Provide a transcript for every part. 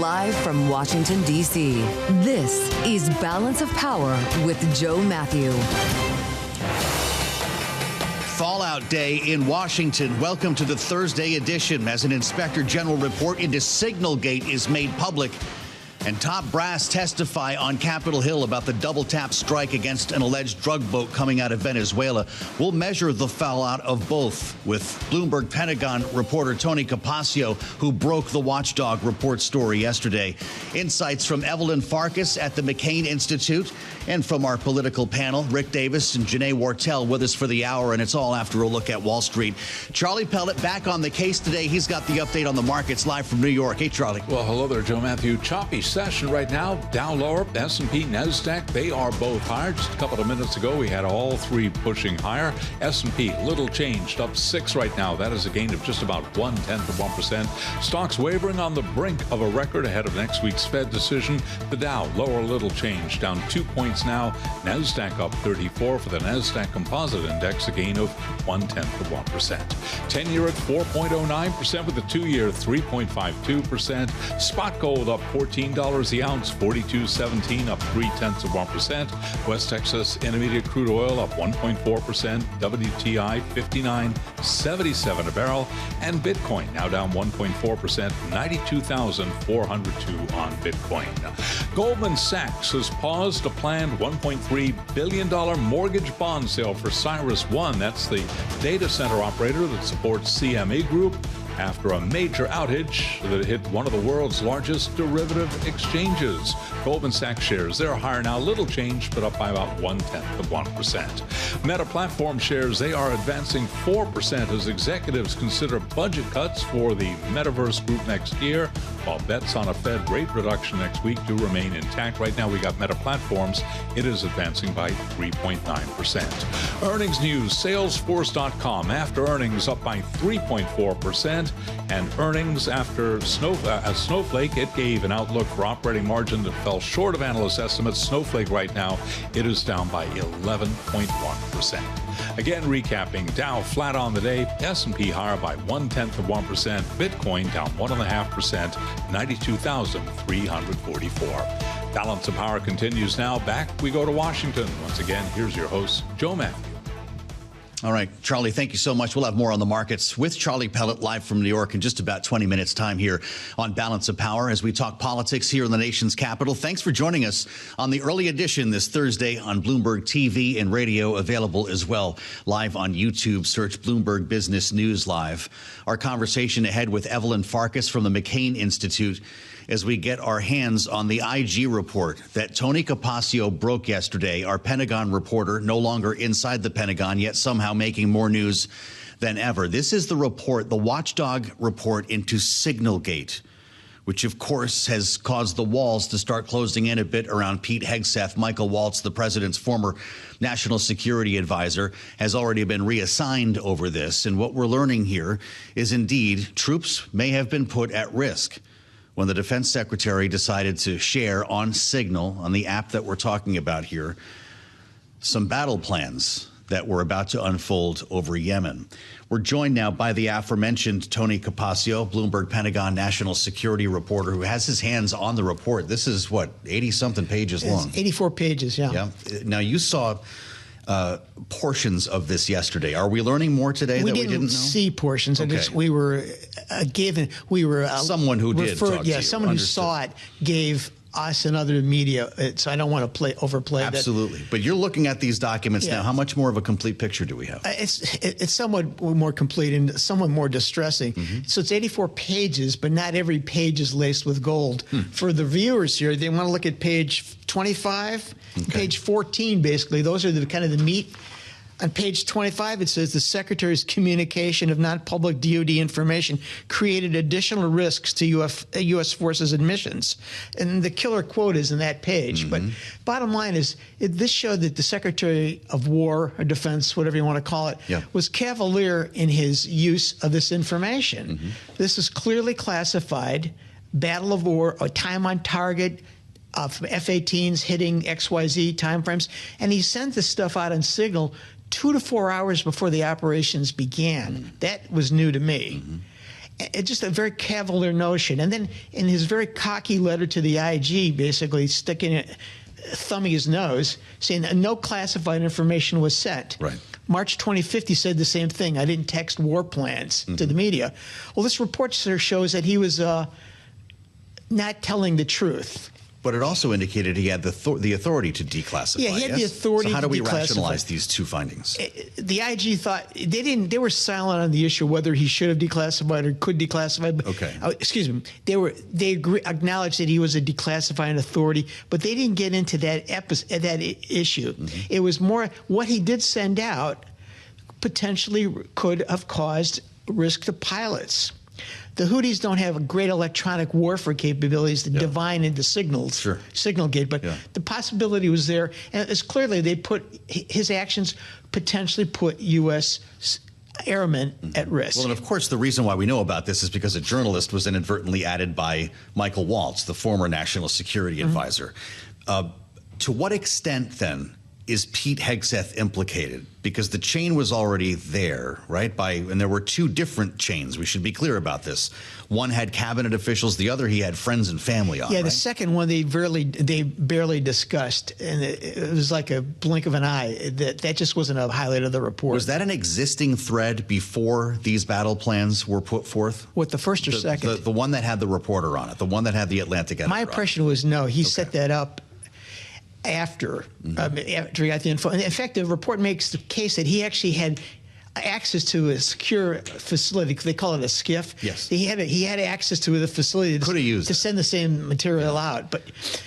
Live from Washington, D.C., this is Balance of Power with Joe Mathieu. Fallout Day in Washington. Welcome to the Thursday edition as an Inspector General report into Signalgate is made public. And top brass testify on Capitol Hill about the double-tap strike against an alleged drug boat coming out of Venezuela. We'll measure the fallout of both with Bloomberg Pentagon reporter Tony Capaccio, who broke the Watchdog report story yesterday. Insights from Evelyn Farkas at the McCain Institute, and from our political panel, Rick Davis and Jonae Wartel with us for the hour, and it's all after a look at Wall Street. Charlie Pellet back on the case today. He's got the update on the markets live from New York. Hey, Charlie. Well, hello there, Joe Mathieu. Choppy session right now. Dow lower, S&P, NASDAQ, they are both higher. Just a couple of minutes ago, we had all three pushing higher. S&P, little changed, up 6 right now. That is a gain of just about 0.1%. Stocks wavering on the brink of a record ahead of next week's Fed decision. The Dow, lower, little change, down 2 points now. NASDAQ up 34 for the NASDAQ Composite Index, a gain of 0.1%. 10-year at 4.09% with the 2-year 3.52%. Spot gold up $14 the ounce, 42.17, up 0.3%. West Texas Intermediate crude oil up 1.4%. WTI 59.77 a barrel, and Bitcoin now down 1.4%, 92,402 on Bitcoin. Goldman Sachs has paused a planned $1.3 billion mortgage bond sale for Cyrus One. That's the data center operator that supports CME Group, after a major outage that hit one of the world's largest derivative exchanges. Goldman Sachs shares, they're higher now, little change, but up by about 0.1%. Meta Platform shares, they are advancing 4% as executives consider budget cuts for the Metaverse Group next year, while bets on a Fed rate reduction next week do remain intact. Right now, we got Meta Platforms. It is advancing by 3.9%. Earnings news, Salesforce.com after earnings up by 3.4%. And earnings after Snowflake, it gave an outlook for operating margin that fell short of analyst estimates. Snowflake right now, it is down by 11.1%. Again, recapping, Dow flat on the day, S&P higher by 0.1%, Bitcoin down 1.5%, 92,344. Balance of Power continues now. Back we go to Washington. Once again, here's your host, Joe Mathieu. All right, Charlie, thank you so much. We'll have more on the markets with Charlie Pellet live from New York in just about 20 minutes time here on Balance of Power as we talk politics here in the nation's capital. Thanks for joining us on the early edition this Thursday on Bloomberg TV and radio, available as well live on YouTube. Search Bloomberg Business News Live. Our conversation ahead with Evelyn Farkas from the McCain Institute as we get our hands on the IG report that Tony Capaccio broke yesterday, our Pentagon reporter, no longer inside the Pentagon, yet somehow making more news than ever. This is the report, the Watchdog report into Signalgate, which, of course, has caused the walls to start closing in a bit around Pete Hegseth. Michael Waltz, the president's former national security advisor, has already been reassigned over this. And what we're learning here is, indeed, troops may have been put at risk when the defense secretary decided to share on Signal, on the app that we're talking about here, some battle plans that were about to unfold over Yemen. We're joined now by the aforementioned Tony Capaccio, Bloomberg Pentagon national security reporter, who has his hands on the report. This is, what, 80-something pages long? It's 84 pages, yeah. Yeah. Now, you saw portions of this yesterday. Are we learning more today that we didn't know? See portions. Okay. We were given. We were someone who did talk to you. Someone Understood. Who saw it gave us and other media. So I don't want to overplay that. Absolutely. But you're looking at these documents now. How much more of a complete picture do we have? It's somewhat more complete and somewhat more distressing. Mm-hmm. So it's 84 pages, but not every page is laced with gold. For the viewers here, they want to look at page 25, page 14, basically. Those are the kind of the meat. On page 25, it says the Secretary's communication of non-public DoD information created additional risks to U.S. forces admissions. And the killer quote is in that page. But bottom line is, this showed that the Secretary of War or Defense, whatever you want to call it, was cavalier in his use of this information. This is clearly classified, battle of war, a time on target, F-18s hitting XYZ timeframes. And he sent this stuff out on Signal 2 to 4 hours before the operations began. That was new to me. It's just a very cavalier notion. And then in his very cocky letter to the IG, basically thumbing his nose, saying that no classified information was sent. Right. March 25th, he said the same thing. I didn't text war plans to the media. Well, this report, sir, shows that he was not telling the truth. But it also indicated he had the authority to declassify. Yeah, he had the authority so how do we to declassify. rationalize these two findings? The IG thought they were silent on the issue whether he should have declassified or could declassify. But, okay. Excuse me. They acknowledged that he was a declassifying authority, but they didn't get into that issue. It was more what he did send out potentially could have caused risk to pilots. The Houthis don't have great electronic warfare capabilities to divine into signal gate, but the possibility was there, and it's clearly his actions potentially put U.S. airmen at risk. Well, and of course, the reason why we know about this is because a journalist was inadvertently added by Michael Waltz, the former national security advisor. To what extent, then, is Pete Hegseth implicated? Because the chain was already there, right? And there were two different chains. We should be clear about this. One had cabinet officials. The other, he had friends and family on. Yeah, right? the second one they barely discussed, and it was like a blink of an eye. That just wasn't a highlight of the report. Was that an existing thread before these battle plans were put forth? What, the first or second? The one that had the reporter on it, the one that had the Atlantic editor. My impression was no. He set that up after he got the info. In fact, the report makes the case that he actually had access to a secure facility. They call it a SCIF. Yes. He had access to the facility to send the same material out. But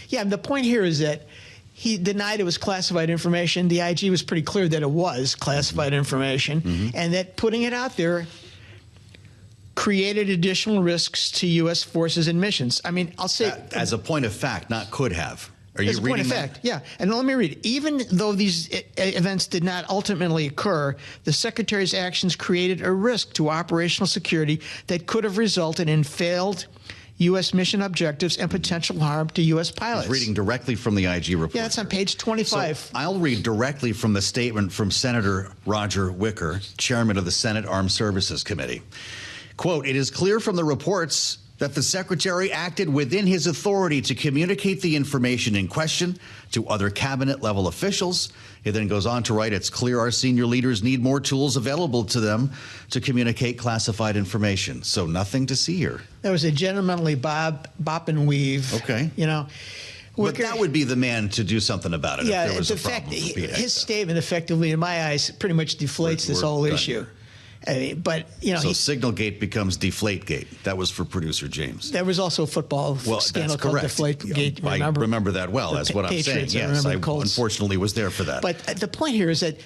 yeah, the point here is that he denied it was classified information. The IG was pretty clear that it was classified information, and that putting it out there created additional risks to U.S. forces and missions. I mean, I'll say as a point of fact, not could have. Are you reading that? As a point of fact, yeah. And let me read it. Even though these events did not ultimately occur, the Secretary's actions created a risk to operational security that could have resulted in failed U.S. mission objectives and potential harm to U.S. pilots. Reading directly from the IG report. Yeah, that's on page 25. So I'll read directly from the statement from Senator Roger Wicker, chairman of the Senate Armed Services Committee. Quote, "It is clear from the reports that the Secretary acted within his authority to communicate the information in question to other cabinet-level officials." He then goes on to write, "It's clear our senior leaders need more tools available to them to communicate classified information." So nothing to see here. That was a gentlemanly bop and weave. Okay. You know. But that would be the man to do something about it if there was a problem. His statement effectively, in my eyes, pretty much deflates this whole issue. I mean, but, you know. So Signalgate becomes Deflategate. That was for producer James. There was also a football scandal called Deflategate. I remember that well. That's what I'm saying. Yes, I unfortunately was there for that. But the point here is that,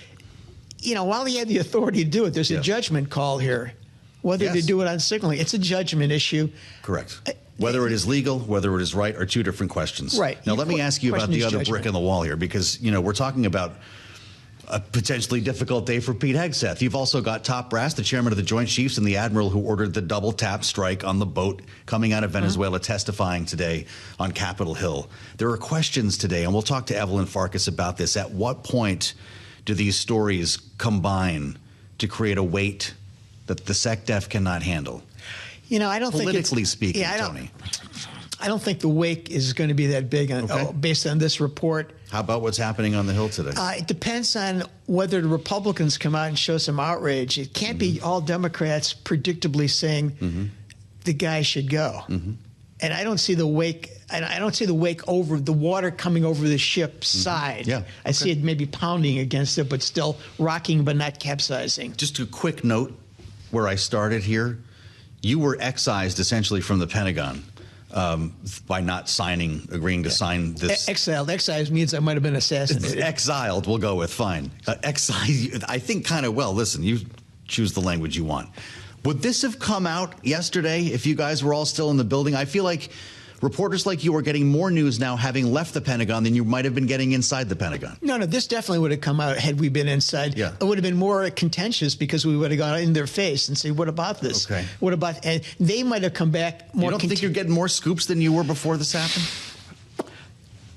you know, while he had the authority to do it, there's a judgment call here. Whether to do it on signaling, it's a judgment issue. Correct. Whether it is legal, whether it is right, are two different questions. Right. Now, let me ask you about the other brick in the wall here, because, you know, we're talking about a potentially difficult day for Pete Hegseth. You've also got top brass, the chairman of the Joint Chiefs and the Admiral who ordered the double tap strike on the boat coming out of Venezuela, testifying today on Capitol Hill. There are questions today, and we'll talk to Evelyn Farkas about this. At what point do these stories combine to create a weight that the SecDef cannot handle? You know, I don't think politically speaking, Tony. I don't think the wake is going to be that big based on this report. How about what's happening on the Hill today? It depends on whether the Republicans come out and show some outrage. It can't be all Democrats predictably saying the guy should go. And I don't see the wake. I don't see the wake over the water coming over the ship's side. Yeah, I see it maybe pounding against it, but still rocking, but not capsizing. Just a quick note where I started here. You were excised essentially from the Pentagon by not agreeing to sign this. Exiled. Excised means I might have been assassinated. Exiled, we'll go with, fine. Excised, I think kind of well. Listen, you choose the language you want. Would this have come out yesterday if you guys were all still in the building? I feel like reporters like you are getting more news now having left the Pentagon than you might have been getting inside the Pentagon. No, this definitely would have come out had we been inside. Yeah. It would have been more contentious because we would have gone in their face and say, what about this? Okay. What about, and they might have come back more. You don't think you're getting more scoops than you were before this happened?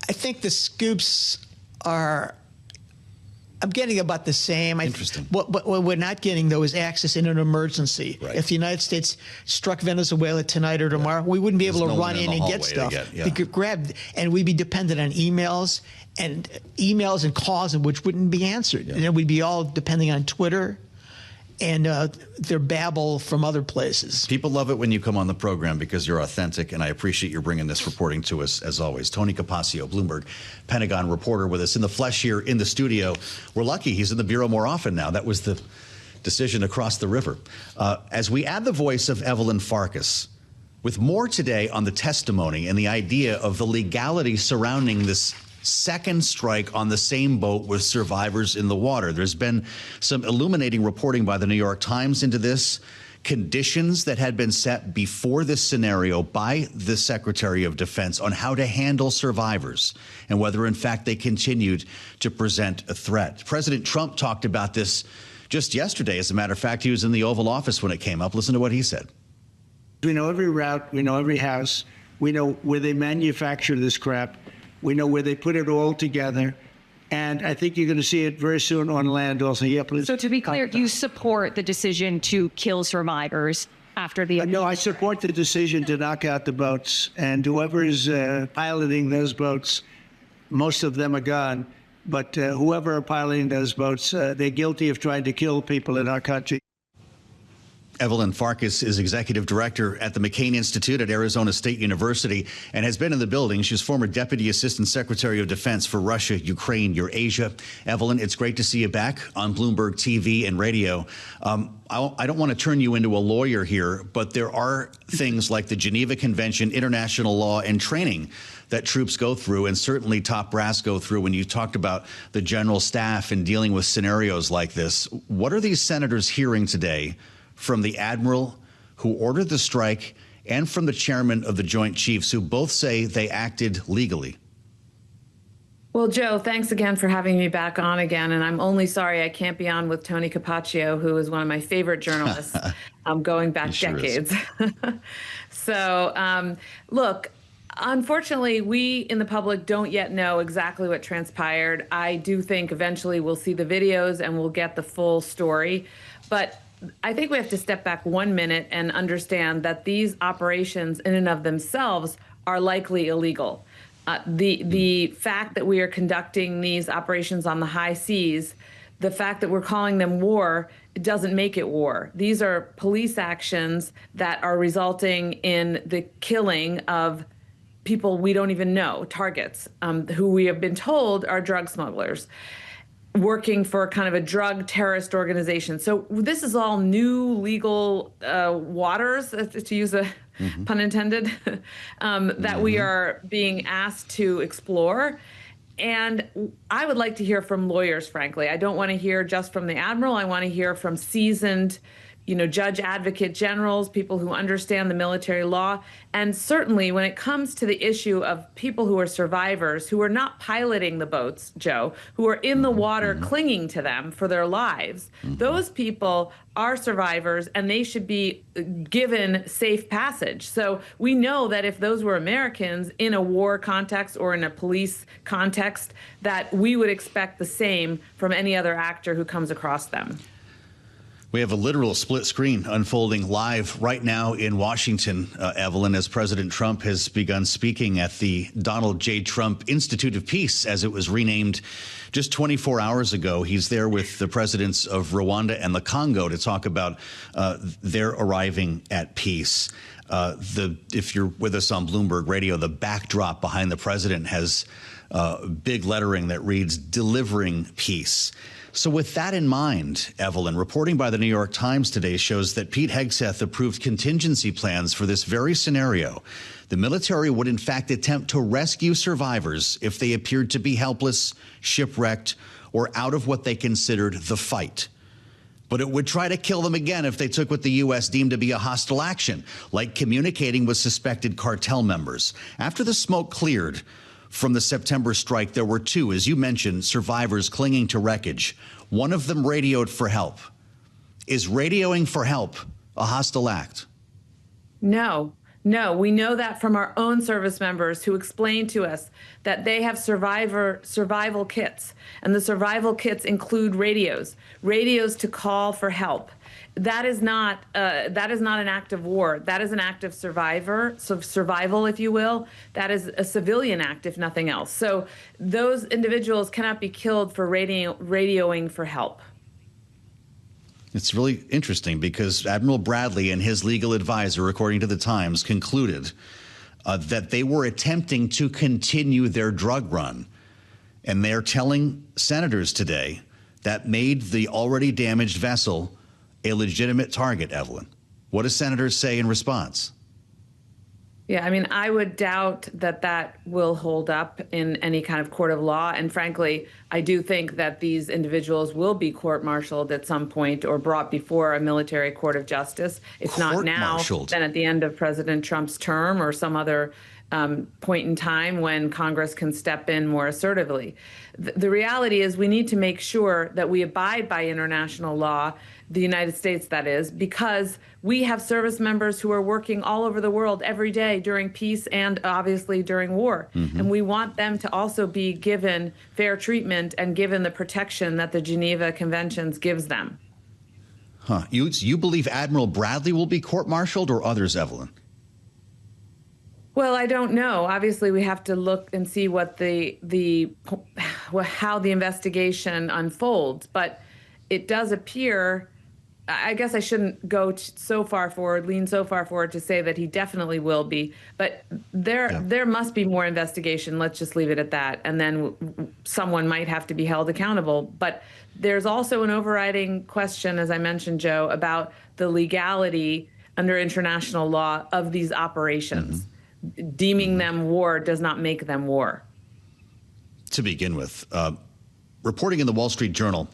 I think the scoops are I'm getting about the same. Interesting. What we're not getting, though, is access in an emergency. Right. If the United States struck Venezuela tonight or tomorrow, we wouldn't be able to run in and get stuff. We could grab, and we'd be dependent on emails and calls, which wouldn't be answered. And then we'd be all depending on Twitter and their babble from other places. People love it when you come on the program because you're authentic, and I appreciate you bringing this reporting to us, as always. Tony Capaccio, Bloomberg, Pentagon reporter with us in the flesh here in the studio. We're lucky he's in the Bureau more often now. That was the decision across the river. As we add the voice of Evelyn Farkas, with more today on the testimony and the idea of the legality surrounding this second strike on the same boat with survivors in the water. There's been some illuminating reporting by the New York Times into this, conditions that had been set before this scenario by the Secretary of Defense on how to handle survivors and whether, in fact, they continued to present a threat. President Trump talked about this just yesterday. As a matter of fact, he was in the Oval Office when it came up. Listen to what he said. We know every route. We know every house. We know where they manufacture this crap. We know where they put it all together. And I think you're going to see it very soon on land also. Yeah, please. So to be clear, you support the decision to kill survivors after the... No, I support the decision to knock out the boats. And whoever is piloting those boats, most of them are gone. But whoever are piloting those boats, they're guilty of trying to kill people in our country. Evelyn Farkas is executive director at the McCain Institute at Arizona State University and has been in the building. She's former Deputy Assistant Secretary of Defense for Russia, Ukraine, Eurasia. Evelyn, it's great to see you back on Bloomberg TV and radio. I don't want to turn you into a lawyer here, but there are things like the Geneva Convention, international law, and training that troops go through, and certainly top brass go through when you talked about the general staff and dealing with scenarios like this. What are these senators hearing today from the Admiral who ordered the strike and from the chairman of the Joint Chiefs, who both say they acted legally? Well, Joe, thanks again for having me back on again. And I'm only sorry I can't be on with Tony Capaccio, who is one of my favorite journalists going back decades. So, look, unfortunately, we in the public don't yet know exactly what transpired. I do think eventually we'll see the videos and we'll get the full story. But I think we have to step back 1 minute and understand that these operations in and of themselves are likely illegal. The fact that we are conducting these operations on the high seas, the fact that we're calling them war, it doesn't make it war. These are police actions that are resulting in the killing of people we don't even know, targets, who we have been told are drug smugglers, working for kind of a drug terrorist organization. So this is all new legal waters, to use a pun intended, that we are being asked to explore. And I would like to hear from lawyers, frankly. I don't want to hear just from the Admiral. I want to hear from seasoned, judge advocate generals, people who understand the military law. And certainly when it comes to the issue of people who are survivors, who are not piloting the boats, Joe, who are in the water clinging to them for their lives, those people are survivors and they should be given safe passage. So we know that if those were Americans in a war context or in a police context, that we would expect the same from any other actor who comes across them. We have a literal split screen unfolding live right now in Washington, Evelyn, as President Trump has begun speaking at the Donald J. Trump Institute of Peace, as it was renamed just 24 hours ago. He's there with the presidents of Rwanda and the Congo to talk about their arriving at peace. If you're with us on Bloomberg Radio, the backdrop behind the president has big lettering that reads, "Delivering Peace." So with that in mind, Evelyn, reporting by the New York Times today shows that Pete Hegseth approved contingency plans for this very scenario. The military would in fact attempt to rescue survivors if they appeared to be helpless, shipwrecked, or out of what they considered the fight. But it would try to kill them again if they took what the U.S. deemed to be a hostile action, like communicating with suspected cartel members. After the smoke cleared from the September strike, there were two, as you mentioned, survivors clinging to wreckage. One of them radioed for help. Is radioing for help a hostile act? No, No, we know that from our own service members who explain to us that they have survival kits, and the survival kits include radios to call for help. That is not an act of war. That is an act of survival, if you will. That is a civilian act, if nothing else. So those individuals cannot be killed for radioing for help. It's really interesting because Admiral Bradley and his legal advisor, according to the Times, concluded that they were attempting to continue their drug run. And they're telling senators today that made the already damaged vessel a legitimate target, Evelyn. What do senators say in response? Yeah, I mean, I would doubt that will hold up in any kind of court of law. And frankly, I do think that these individuals will be court-martialed at some point or brought before a military court of justice. If not now, then at the end of President Trump's term or some other point in time when Congress can step in more assertively. The reality is we need to make sure that we abide by international law, the United States, that is, because we have service members who are working all over the world every day during peace and obviously during war. Mm-hmm. And we want them to also be given fair treatment and given the protection that the Geneva Conventions gives them. Huh. You believe Admiral Bradley will be court-martialed or others, Evelyn? Well, I don't know. Obviously, we have to look and see what how the investigation unfolds. But it does appear, I guess I shouldn't go lean so far forward to say that he definitely will be. But there must be more investigation. Let's just leave it at that. And then someone might have to be held accountable. But there's also an overriding question, as I mentioned, Joe, about the legality under international law of these operations. Mm-hmm. Deeming them war does not make them war. To begin with, reporting in the Wall Street Journal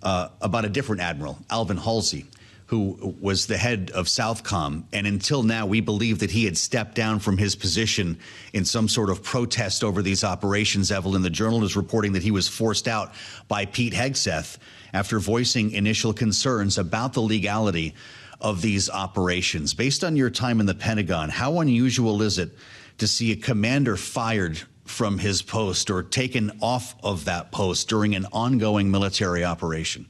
about a different admiral, Alvin Halsey, who was the head of Southcom, and until now we believe that he had stepped down from his position in some sort of protest over these operations. Evelyn, the Journal is reporting that he was forced out by Pete Hegseth after voicing initial concerns about the legality of these operations. Based on your time in the Pentagon, how unusual is it to see a commander fired from his post or taken off of that post during an ongoing military operation?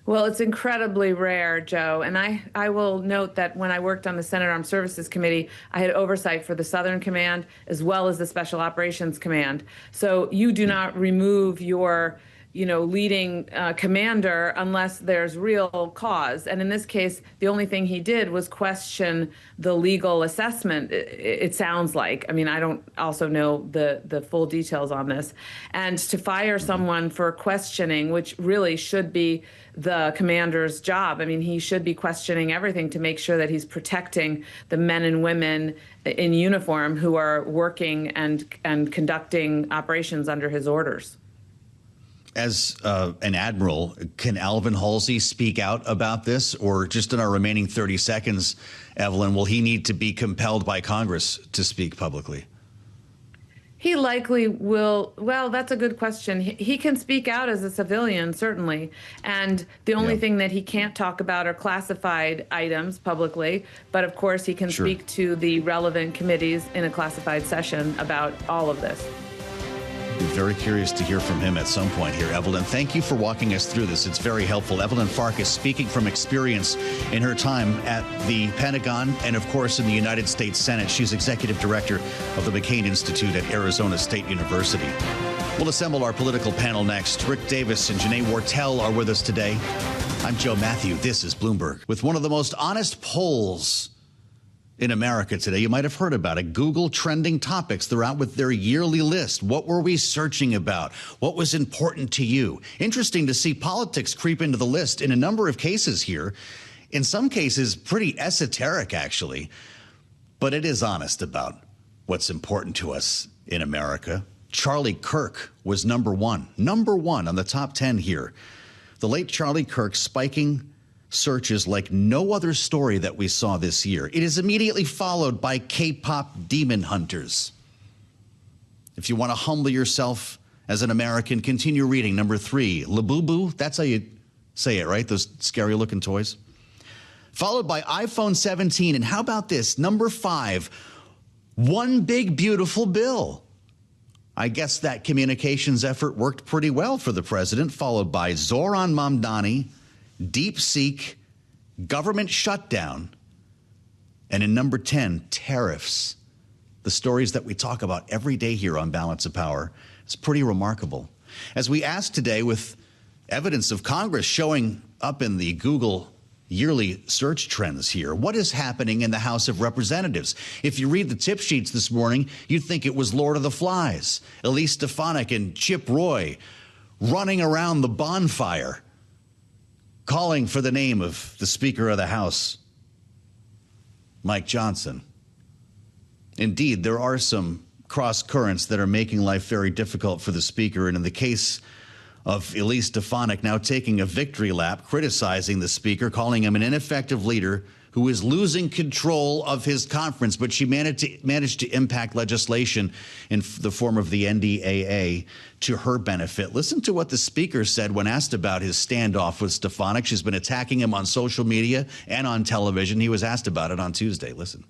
Well, it's incredibly rare, Joe. And I will note that when I worked on the Senate Armed Services Committee, I had oversight for the Southern Command as well as the Special Operations Command. So you do not remove your leading commander unless there's real cause. And in this case, the only thing he did was question the legal assessment, it sounds like. I mean, I don't also know the full details on this. And to fire someone for questioning, which really should be the commander's job. I mean, he should be questioning everything to make sure that he's protecting the men and women in uniform who are working and conducting operations under his orders. As an admiral, can Alvin Halsey speak out about this? Or just in our remaining 30 seconds, Evelyn, will he need to be compelled by Congress to speak publicly? He likely will. Well, that's a good question. He can speak out as a civilian, certainly. And the only thing that he can't talk about are classified items publicly. But of course, he can speak to the relevant committees in a classified session about all of this. Be very curious to hear from him at some point here. Evelyn, thank you for walking us through this. It's very helpful. Evelyn Farkas speaking from experience in her time at the Pentagon and, of course, in the United States Senate. She's executive director of the McCain Institute at Arizona State University. We'll assemble our political panel next. Rick Davis and Jonae Wartel are with us today. I'm Joe Mathieu. This is Bloomberg. With one of the most honest polls in America today, you might have heard about it. Google trending topics. They're out with their yearly list. What were we searching about? What was important to you? Interesting to see politics creep into the list in a number of cases here. In some cases, pretty esoteric, actually. But it is honest about what's important to us in America. Charlie Kirk was number one on the top 10 here. The late Charlie Kirk spiking searches like no other story that we saw this year. It is immediately followed by K-pop demon hunters. If you want to humble yourself as an American, continue reading. Number 3, Labubu. That's how you say it, right? Those scary looking toys. followed by iPhone 17. And how about this? Number 5, one big, beautiful bill. I guess that communications effort worked pretty well for the president, followed by Zoran Mamdani, DeepSeek, government shutdown, and in number 10, tariffs. The stories that we talk about every day here on Balance of Power. It's pretty remarkable. As we ask today, with evidence of Congress showing up in the Google yearly search trends here, what is happening in the House of Representatives? If you read the tip sheets this morning, you'd think it was Lord of the Flies, Elise Stefanik and Chip Roy running around the bonfire, calling for the name of the Speaker of the House, Mike Johnson. Indeed, there are some cross currents that are making life very difficult for the Speaker, and in the case of Elise Stefanik now taking a victory lap, criticizing the Speaker, calling him an ineffective leader who is losing control of his conference. But she managed to impact legislation in the form of the NDAA to her benefit. Listen to what the Speaker said when asked about his standoff with Stefanik. She's been attacking him on social media and on television. He was asked about it on Tuesday. Listen.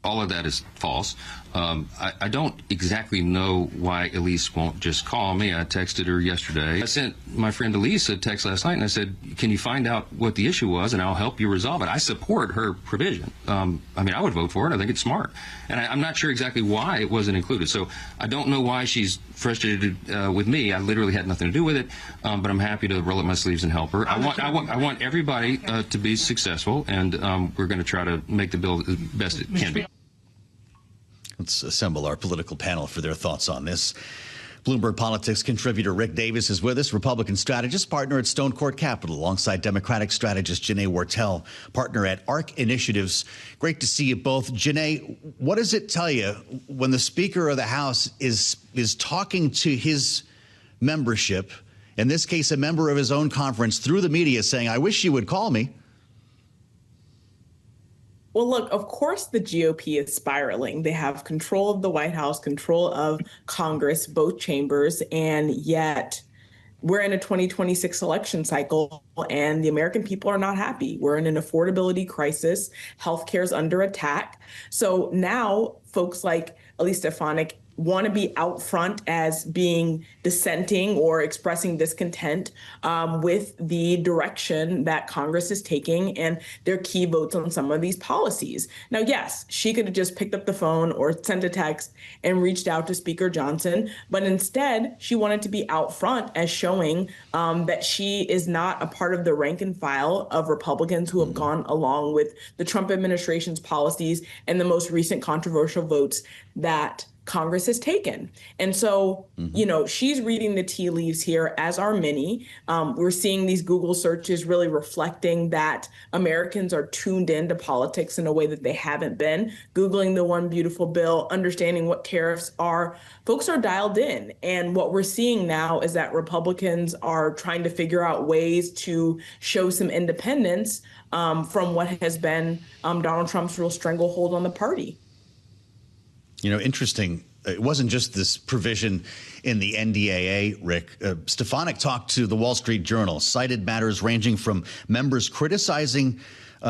All of that is false. I don't exactly know why Elise won't just call me. I texted her yesterday. I sent my friend Elise a text last night, and I said, can you find out what the issue was, and I'll help you resolve it. I support her provision. I mean, I would vote for it. I think it's smart. And I'm not sure exactly why it wasn't included. So I don't know why she's frustrated with me. I literally had nothing to do with it, but I'm happy to roll up my sleeves and help her. I want everybody to be successful, and we're going to try to make the bill as best it can be. Let's assemble our political panel for their thoughts on this. Bloomberg Politics contributor Rick Davis is with us, Republican strategist, partner at Stonecourt Capital, alongside Democratic strategist Jonae Wartel, partner at ARC Initiatives. Great to see you both. Jonae, what does it tell you when the Speaker of the House is talking to his membership, in this case a member of his own conference, through the media saying, I wish you would call me? Well, look, of course, the GOP is spiraling. They have control of the White House, control of Congress, both chambers, and yet we're in a 2026 election cycle, and the American people are not happy. We're in an affordability crisis. Healthcare is under attack. So now folks like Elise Stefanik want to be out front as being dissenting or expressing discontent with the direction that Congress is taking and their key votes on some of these policies. Now, yes, she could have just picked up the phone or sent a text and reached out to Speaker Johnson, but instead she wanted to be out front as showing that she is not a part of the rank and file of Republicans who have gone along with the Trump administration's policies and the most recent controversial votes that Congress has taken. And so, you know, she's reading the tea leaves here, as are many. We're seeing these Google searches really reflecting that Americans are tuned into politics in a way that they haven't been. Googling the one beautiful bill, understanding what tariffs are, folks are dialed in. And what we're seeing now is that Republicans are trying to figure out ways to show some independence from what has been Donald Trump's real stranglehold on the party. You know, interesting. It wasn't just this provision in the NDAA, Rick. Stefanik talked to the Wall Street Journal, cited matters ranging from members criticizing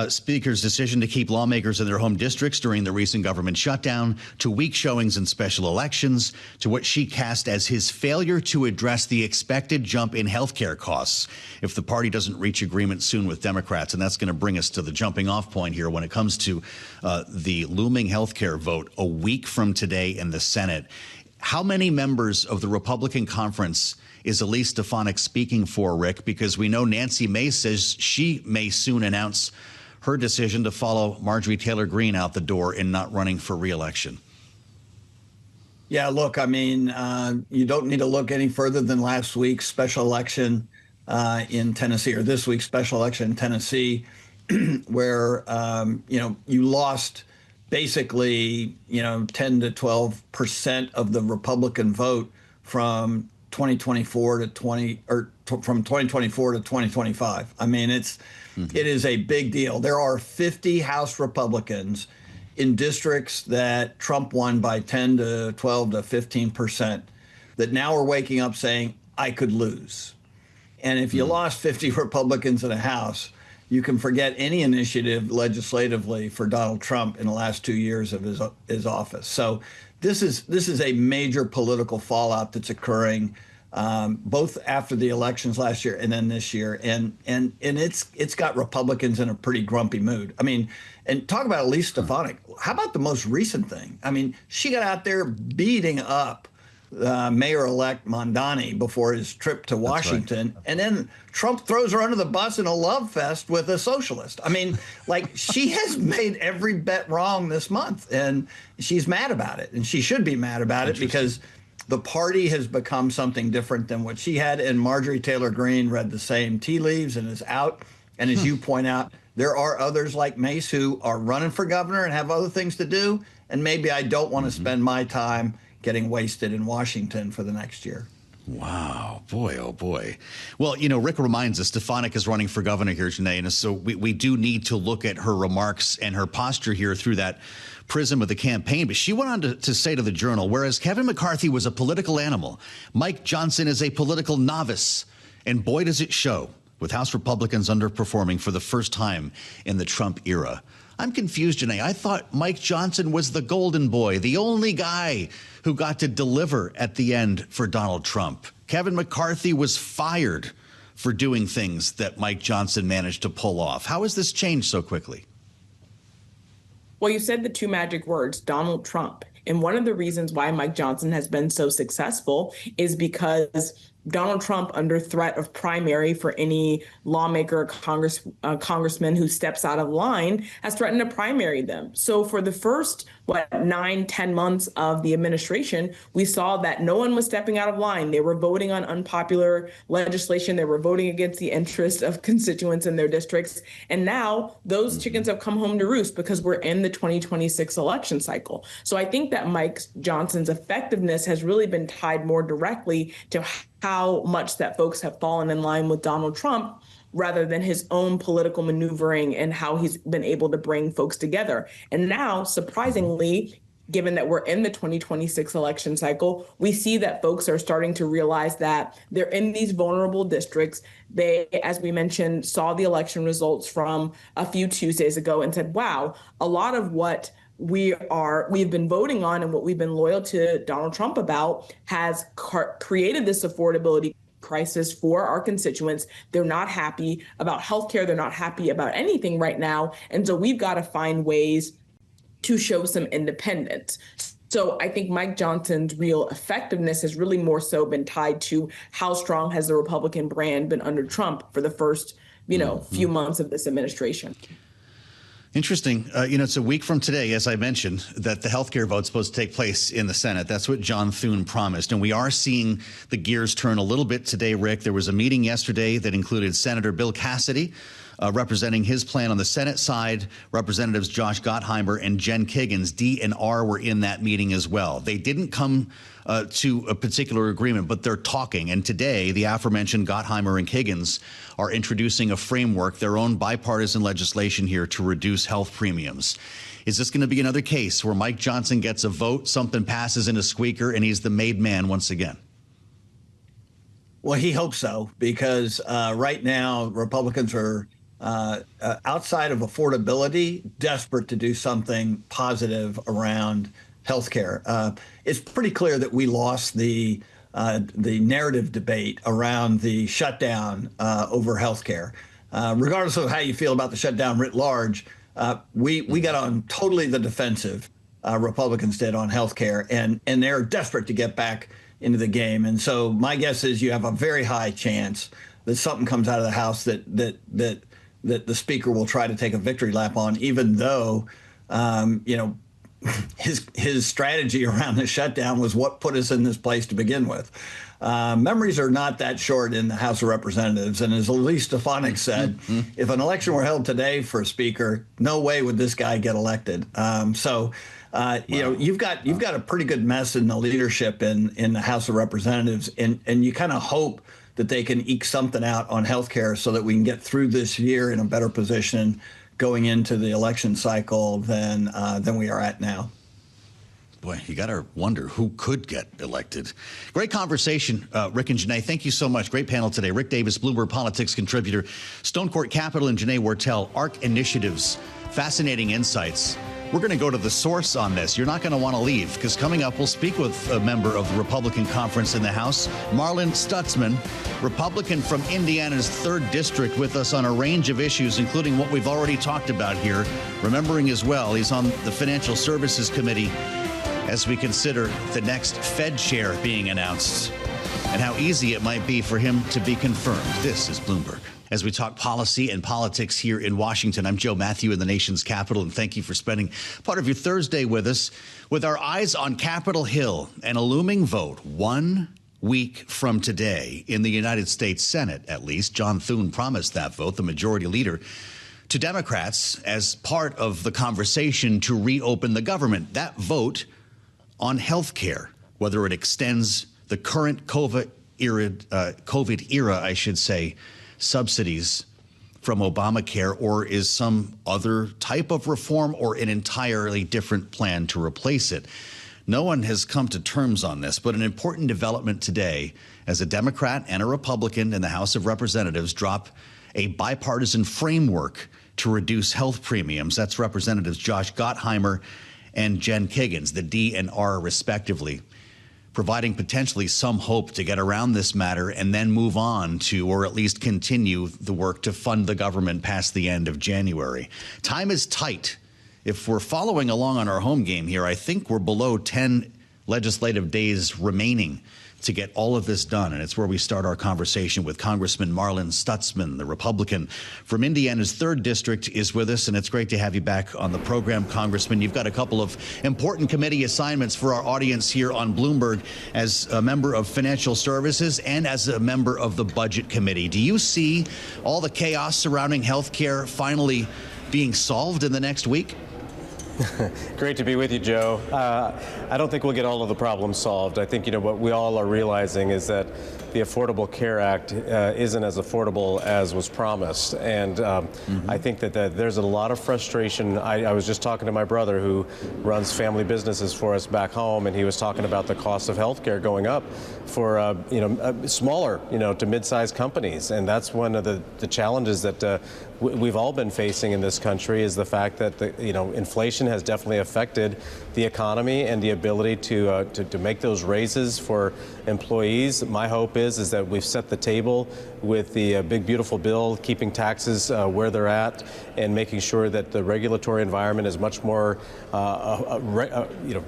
Speaker's decision to keep lawmakers in their home districts during the recent government shutdown, to weak showings in special elections, to what she cast as his failure to address the expected jump in health care costs if the party doesn't reach agreement soon with Democrats. And that's going to bring us to the jumping off point here when it comes to the looming health care vote a week from today in the Senate. How many members of the Republican conference is Elise Stefanik speaking for, Rick? Because we know Nancy Mace says she may soon announce her decision to follow Marjorie Taylor Greene out the door in not running for re-election. Yeah, look, I mean, you don't need to look any further than last week's special election in Tennessee, or this week's special election in Tennessee, where, you know, you lost basically, you know, 10 to 12% of the Republican vote from 2024 to 2025. I mean, it is a big deal. There are 50 House Republicans in districts that Trump won by 10 to 12 to 15% that now are waking up saying, I could lose. And if you lost 50 Republicans in a House, you can forget any initiative legislatively for Donald Trump in the last 2 years of his office. So this is a major political fallout that's occurring both after the elections last year and then this year, and it's got Republicans in a pretty grumpy mood. I mean, and talk about Elise Stefanik. How about the most recent thing? I mean, she got out there beating up Mayor-elect Mondani before his trip to Washington, and then Trump throws her under the bus in a love fest with a socialist. I mean, like, she has made every bet wrong this month, and she's mad about it, and she should be mad about it because the party has become something different than what she had, and Marjorie Taylor Greene read the same tea leaves and is out. And as you point out, there are others like Mace who are running for governor and have other things to do, and maybe I don't want to spend my time getting wasted in Washington for the next year. Wow. Boy, oh boy. Well, you know, Rick reminds us Stefanik is running for governor here, Jonae, and so we do need to look at her remarks and her posture here through that prism of the campaign. But she went on to say to the Journal, whereas Kevin McCarthy was a political animal, Mike Johnson is a political novice. And boy, does it show, with House Republicans underperforming for the first time in the Trump era. I'm confused, Jonae. I thought Mike Johnson was the golden boy, the only guy who got to deliver at the end for Donald Trump. Kevin McCarthy was fired for doing things that Mike Johnson managed to pull off. How has this changed so quickly? Well, you said the two magic words, Donald Trump. And one of the reasons why Mike Johnson has been so successful is because Donald Trump, under threat of primary for any lawmaker or congressman who steps out of line, has threatened to primary them. So for the first, 9-10 months of the administration, we saw that no one was stepping out of line. They were voting on unpopular legislation. They were voting against the interests of constituents in their districts. And now those chickens have come home to roost because we're in the 2026 election cycle. So I think that Mike Johnson's effectiveness has really been tied more directly to how much that folks have fallen in line with Donald Trump rather than his own political maneuvering and how he's been able to bring folks together. And now, surprisingly, given that we're in the 2026 election cycle, we see that folks are starting to realize that they're in these vulnerable districts. They, as we mentioned, saw the election results from a few Tuesdays ago and said, wow, a lot of what we've been voting on and what we've been loyal to Donald Trump about has created this affordability crisis for our constituents. They're not happy about healthcare. They're not happy about anything right now. And so we've got to find ways to show some independence. So I think Mike Johnson's real effectiveness has really more so been tied to how strong has the Republican brand been under Trump for the first, few months of this administration. Interesting. It's a week from today, as I mentioned, that the healthcare vote's supposed to take place in the Senate. That's what John Thune promised. And we are seeing the gears turn a little bit today, Rick. There was a meeting yesterday that included Senator Bill Cassidy representing his plan on the Senate side. Representatives Josh Gottheimer and Jen Kiggins, D&R, were in that meeting as well. They didn't come to a particular agreement, but they're talking. And today, the aforementioned Gottheimer and Kiggins are introducing a framework, their own bipartisan legislation here to reduce health premiums. Is this going to be another case where Mike Johnson gets a vote, something passes in a squeaker, and he's the made man once again? Well, he hopes so, because right now Republicans are outside of affordability, desperate to do something positive around healthcare. It's pretty clear that we lost the narrative debate around the shutdown over healthcare. Regardless of how you feel about the shutdown writ large, we got on totally the defensive. Republicans did on healthcare, and they're desperate to get back into the game. And so my guess is you have a very high chance that something comes out of the House that the Speaker will try to take a victory lap on, even though his strategy around the shutdown was what put us in this place to begin with. Memories are not that short in the House of Representatives. And as Elise Stefanik said, if an election were held today for a Speaker, no way would this guy get elected. You've got a pretty good mess in the leadership in the House of Representatives, and you kind of hope that they can eke something out on healthcare so that we can get through this year in a better position going into the election cycle than we are at now. Boy, you got to wonder who could get elected. Great conversation, Rick and Jonae. Thank you so much. Great panel today. Rick Davis, Bloomberg Politics contributor, Stonecourt Capital, and Jonae Wartel, ARC Initiatives. Fascinating insights. We're going to go to the source on this. You're not going to want to leave, because coming up, we'll speak with a member of the Republican conference in the House, Marlin Stutzman, Republican from Indiana's 3rd District, with us on a range of issues, including what we've already talked about here. Remembering as well, he's on the Financial Services Committee as we consider the next Fed chair being announced and how easy it might be for him to be confirmed. This is Bloomberg. As we talk policy and politics here in Washington, I'm Joe Mathieu in the nation's capital, and thank you for spending part of your Thursday with us, with our eyes on Capitol Hill and a looming vote 1 week from today in the United States Senate, at least. John Thune promised that vote, the majority leader, to Democrats as part of the conversation to reopen the government. That vote on health care, whether it extends the current COVID era, subsidies from Obamacare, or is some other type of reform or an entirely different plan to replace it. No one has come to terms on this, but an important development today as a Democrat and a Republican in the House of Representatives drop a bipartisan framework to reduce health premiums. That's Representatives Josh Gottheimer and Jen Kiggins, the D and R respectively, providing potentially some hope to get around this matter and then move on to, or at least continue the work to fund the government past the end of January. Time is tight. If we're following along on our home game here, I think we're below 10 legislative days remaining to get all of this done. And it's where we start our conversation with Congressman Marlin Stutzman, the Republican from Indiana's 3rd District, is with us. And it's great to have you back on the program, Congressman. You've got a couple of important committee assignments for our audience here on Bloomberg as a member of Financial Services and as a member of the Budget Committee. Do you see all the chaos surrounding health care finally being solved in the next week? Great to be with you, Joe. I don't think we'll get all of the problems solved. I think, what we all are realizing is that the Affordable Care Act isn't as affordable as was promised. And I think that there's a lot of frustration. I was just talking to my brother who runs family businesses for us back home, and he was talking about the cost of health care going up for, smaller, to mid-sized companies. And that's one of the challenges that we've all been facing in this country, is the fact that inflation has definitely affected the economy and the ability to make those raises for employees. My hope is that we've set the table with the big beautiful bill, keeping taxes where they're at and making sure that the regulatory environment is much more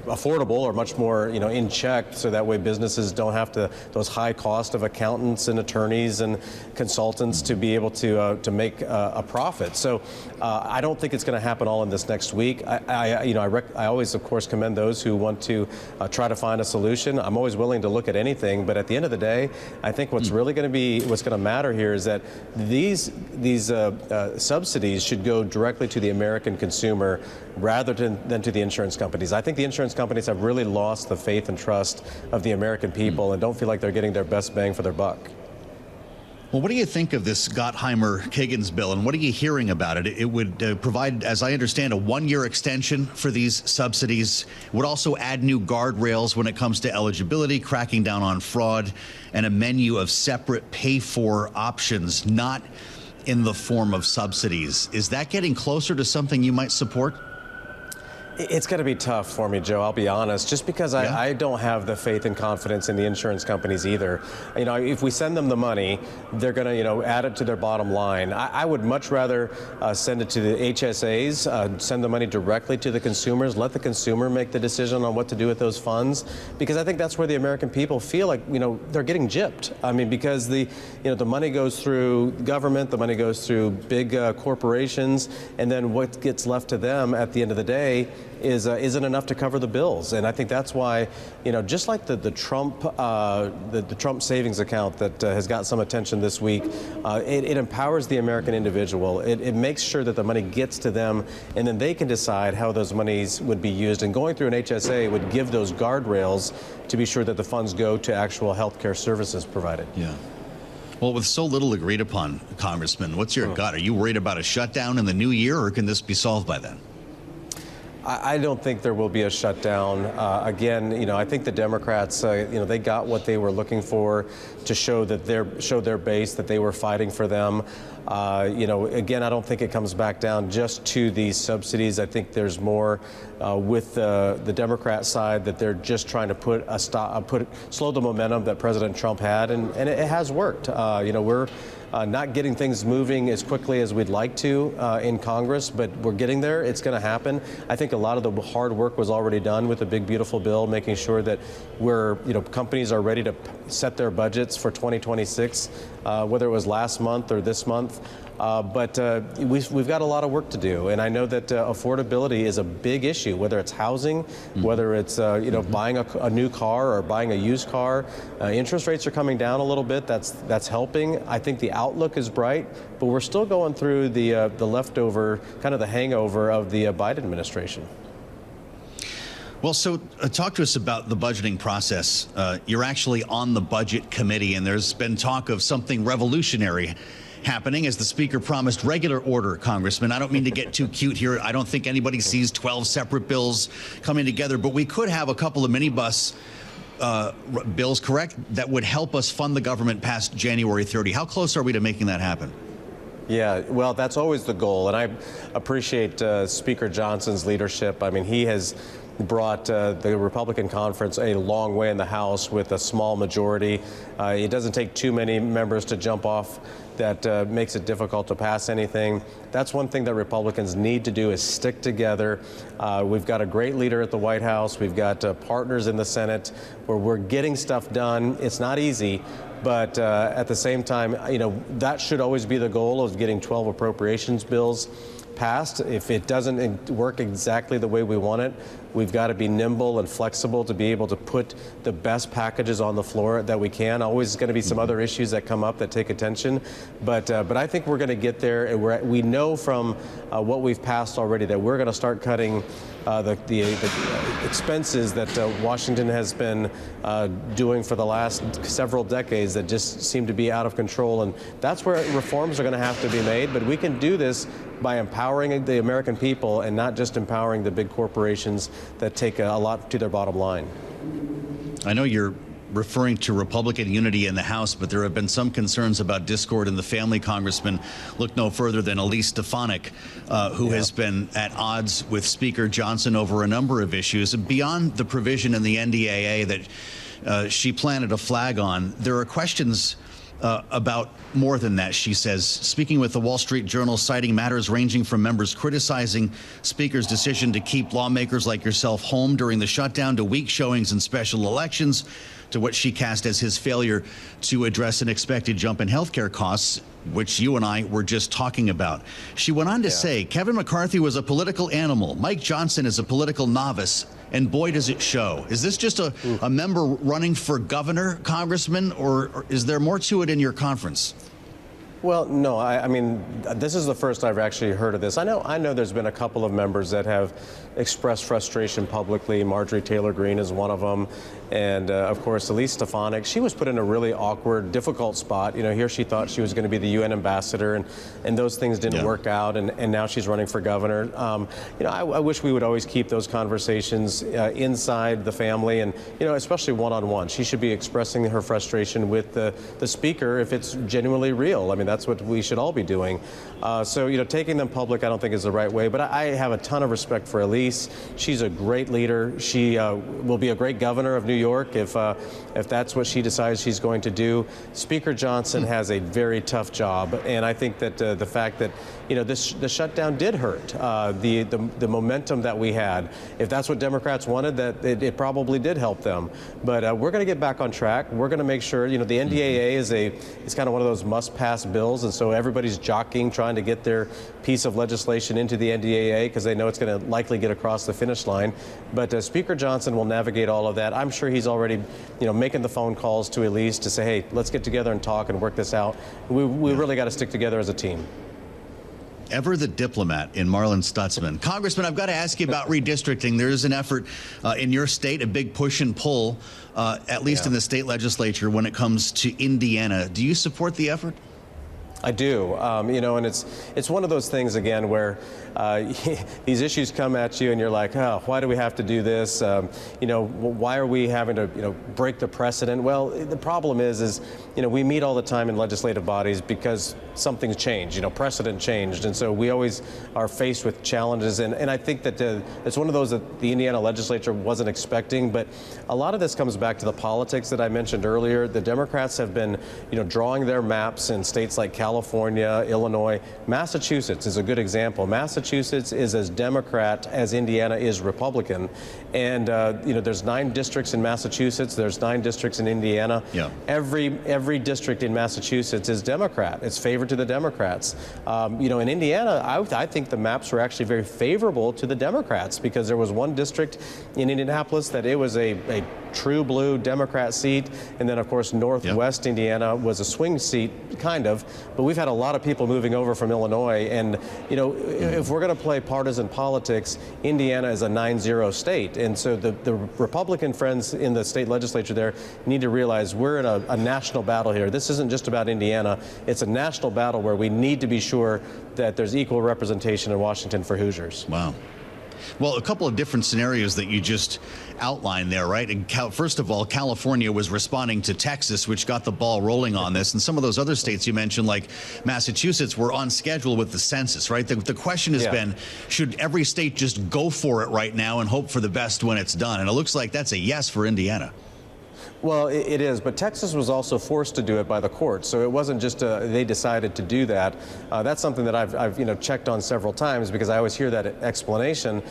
affordable, or much more in check, so that way businesses don't have those high cost of accountants and attorneys and consultants to be able to make a profit. So I don't think it's going to happen all in this next week. I always, of course, commend those who want to try to find a solution. I'm always willing to look at anything, but at the end of the day, I think what's really going to matter here is that these subsidies should go directly to the American consumer rather than to the insurance companies. I think the insurance companies have really lost the faith and trust of the American people and don't feel like they're getting their best bang for their buck. Well, what do you think of this Gottheimer-Kiggins bill, and what are you hearing about it? It would provide, as I understand, a 1-year extension for these subsidies. It would also add new guardrails when it comes to eligibility, cracking down on fraud, and a menu of separate pay-for options, not in the form of subsidies. Is that getting closer to something you might support? It's going to be tough for me, Joe, I'll be honest, just because I don't have the faith and confidence in the insurance companies either. If we send them the money, they're going to, add it to their bottom line. I would much rather send it to the HSAs, send the money directly to the consumers, let the consumer make the decision on what to do with those funds, because I think that's where the American people feel like, they're getting gypped. Because the money goes through government, the money goes through big corporations, and then what gets left to them at the end of the day isn't enough to cover the bills. And I think that's why, just like the Trump savings account that has got some attention this week, it empowers the American individual. It makes sure that the money gets to them, and then they can decide how those monies would be used. And going through an HSA would give those guardrails to be sure that the funds go to actual health care services provided. Yeah. Well, with so little agreed upon, Congressman, what's your gut? Are you worried about a shutdown in the new year, or can this be solved by then? I don't think there will be a shutdown. Again, I think the Democrats, they got what they were looking for to show their base that they were fighting for them. Again, I don't think it comes back down just to these subsidies. I think there's more with the Democrat side that they're just trying to slow the momentum that President Trump had, and it has worked. We're not getting things moving as quickly as we'd like to in Congress, but we're getting there. It's going to happen. I think a lot of the hard work was already done with the big, beautiful bill, making sure that companies are ready to set their budgets for 2026, whether it was last month or this month. But we've got a lot of work to do, and I know that affordability is a big issue, whether it's housing, whether it's buying a new car or buying a used car. Interest rates are coming down a little bit. That's helping. I think the outlook is bright, but we're still going through the leftover, kind of the hangover of the Biden administration. Well, so talk to us about the budgeting process. You're actually on the budget committee, and there's been talk of something revolutionary happening as the speaker promised regular order, Congressman. I don't mean to get too cute here. I don't think anybody sees 12 separate bills coming together, but we could have a couple of minibus bills, correct, that would help us fund the government past January 30. How close are we to making that happen? Yeah, well, that's always the goal, and I appreciate Speaker Johnson's leadership. I mean, he has brought the Republican conference a long way in the House with a small majority. It doesn't take too many members to jump off that makes it difficult to pass anything. That's one thing that Republicans need to do, is stick together. We've got a great leader at the White House. We've got partners in the Senate where we're getting stuff done. It's not easy, but at the same time, that should always be the goal, of getting 12 appropriations bills passed. If it doesn't work exactly the way we want it, we've got to be nimble and flexible to be able to put the best packages on the floor that we can. Always going to be some other issues that come up that take attention, but I think we're going to get there. And we know from what we've passed already that we're going to start cutting the expenses that Washington has been doing for the last several decades that just seem to be out of control. And that's where reforms are going to have to be made. But we can do this by empowering the American people and not just empowering the big corporations that take a lot to their bottom line. I know you're referring to Republican unity in the House, but there have been some concerns about discord in the family, Congressman. Look no further than Elise Stefanik, who has been at odds with Speaker Johnson over a number of issues. Beyond the provision in the NDAA that she planted a flag on, there are questions about more than that, she says. Speaking with the Wall Street Journal, citing matters ranging from members criticizing Speaker's decision to keep lawmakers like yourself home during the shutdown, to weak showings in special elections, to what she cast as his failure to address an expected jump in health care costs, which you and I were just talking about. She went on to say, Kevin McCarthy was a political animal. Mike Johnson is a political novice. And boy, does it show. Is this just a member running for governor, Congressman, or is there more to it in your conference? Well, no, I mean, this is the first I've actually heard of this. I know there's been a couple of members that have expressed frustration publicly. Marjorie Taylor Greene is one of them. And of course, Elise Stefanik, she was put in a really awkward, difficult spot. Here she thought she was going to be the UN ambassador, and those things didn't work out. And now she's running for governor. I wish we would always keep those conversations inside the family, and especially one-on-one. She should be expressing her frustration with the speaker if it's genuinely real. I mean, that's what we should all be doing. So taking them public, I don't think is the right way. But I have a ton of respect for Elise. She's a great leader. She will be a great governor of New York if that's what she decides she's going to do. Speaker Johnson has a very tough job, and I think that the fact that the shutdown did hurt the momentum that we had. If that's what Democrats wanted, that it probably did help them. But we're going to get back on track. We're going to make sure the NDAA is kind of one of those must-pass bills, and so everybody's jockeying, trying to get their piece of legislation into the NDAA because they know it's going to likely get across the finish line. But Speaker Johnson will navigate all of that. I'm sure he's already, making the phone calls to Elise to say, hey, let's get together and talk and work this out. We really got to stick together as a team. Ever the diplomat in Marlin Stutzman. Congressman, I've got to ask you about redistricting. There is an effort in your state, a big push and pull, at least in the state legislature when it comes to Indiana. Do you support the effort? I do, and it's one of those things, again, where these issues come at you and you're like, oh, why do we have to do this? Why are we having to, break the precedent? Well, the problem is, we meet all the time in legislative bodies because something's changed, precedent changed. And so we always are faced with challenges. And I think that it's one of those that the Indiana legislature wasn't expecting. But a lot of this comes back to the politics that I mentioned earlier. The Democrats have been, drawing their maps in states like California, Illinois. Massachusetts is a good example. Massachusetts is as Democrat as Indiana is Republican. And, there's 9 districts in Massachusetts. There's 9 districts in Indiana. Yeah. Every district in Massachusetts is Democrat. It's favored to the Democrats. In Indiana, I think the maps were actually very favorable to the Democrats because there was one district in Indianapolis that it was a true blue Democrat seat. And then, of course, Northwest Indiana was a swing seat, kind of. But we've had a lot of people moving over from Illinois. And, if we're going to play partisan politics, Indiana is a 9-0 state. And so the Republican friends in the state legislature there need to realize we're in a national battle here. This isn't just about Indiana. It's a national battle where we need to be sure that there's equal representation in Washington for Hoosiers. Wow. Well, a couple of different scenarios that you just outlined there, right? And first of all, California was responding to Texas, which got the ball rolling on this. And some of those other states you mentioned, like Massachusetts, were on schedule with the census, right? The question has been, should every state just go for it right now and hope for the best when it's done? And it looks like that's a yes for Indiana. Well, it is, but Texas was also forced to do it by the courts, so it wasn't just they decided to do that. That's something that I've checked on several times because I always hear that explanation.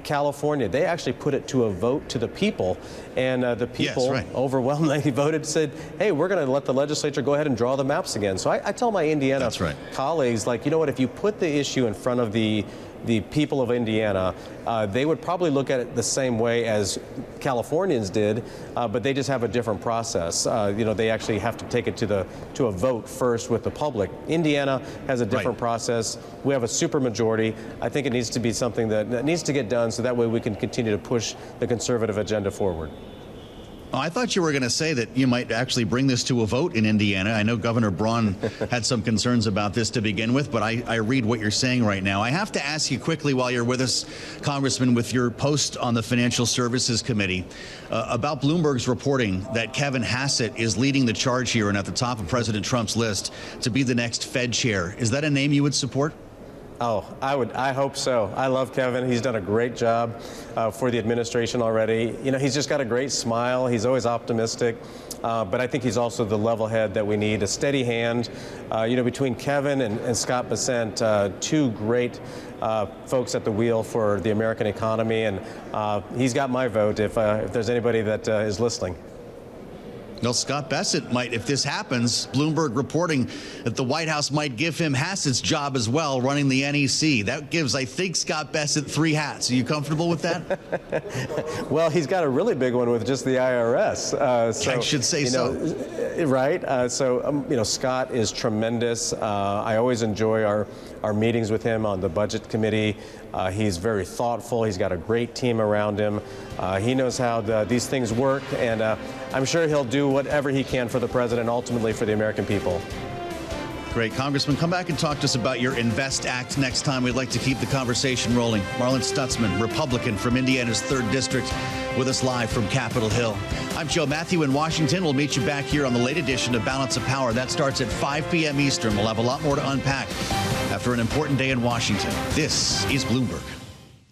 California, they actually put it to a vote to the people, and the people overwhelmingly voted, said, hey, we're going to let the legislature go ahead and draw the maps again. So I tell my Indiana colleagues, like, if you put the issue in front of the people of Indiana, they would probably look at it the same way as Californians did, but they just have a different process. They actually have to take it to a vote first with the public. Indiana has a different process. We have a supermajority. I think it needs to be something that needs to get done so that way we can continue to push the conservative agenda forward. Oh, I thought you were going to say that you might actually bring this to a vote in Indiana. I know Governor Braun had some concerns about this to begin with, but I read what you're saying right now. I have to ask you quickly while you're with us, Congressman, with your post on the Financial Services Committee, about Bloomberg's reporting that Kevin Hassett is leading the charge here and at the top of President Trump's list to be the next Fed chair. Is that a name you would support? Oh, I hope so. I love Kevin. He's done a great job for the administration already. He's just got a great smile. He's always optimistic. But I think he's also the level head that we need, a steady hand. Between Kevin and Scott Bessent, 2 great folks at the wheel for the American economy. And he's got my vote if there's anybody that is listening. Well, Scott Bessent might, if this happens, Bloomberg reporting that the White House might give him Hassett's job as well, running the NEC. That gives, I think, Scott Bessent 3 hats. Are you comfortable with that? Well, he's got a really big one with just the IRS. I should say so. Right. Scott is tremendous. I always enjoy our meetings with him on the Budget Committee. He's very thoughtful. He's got a great team around him. He knows how these things work, and I'm sure he'll do whatever he can for the president, ultimately for the American people. Great. Congressman, come back and talk to us about your INVEST Act next time. We'd like to keep the conversation rolling. Marlin Stutzman, Republican from Indiana's 3rd District, with us live from Capitol Hill. I'm Joe Mathieu in Washington. We'll meet you back here on the late edition of Balance of Power. That starts at 5 p.m. Eastern. We'll have a lot more to unpack after an important day in Washington. This is Bloomberg.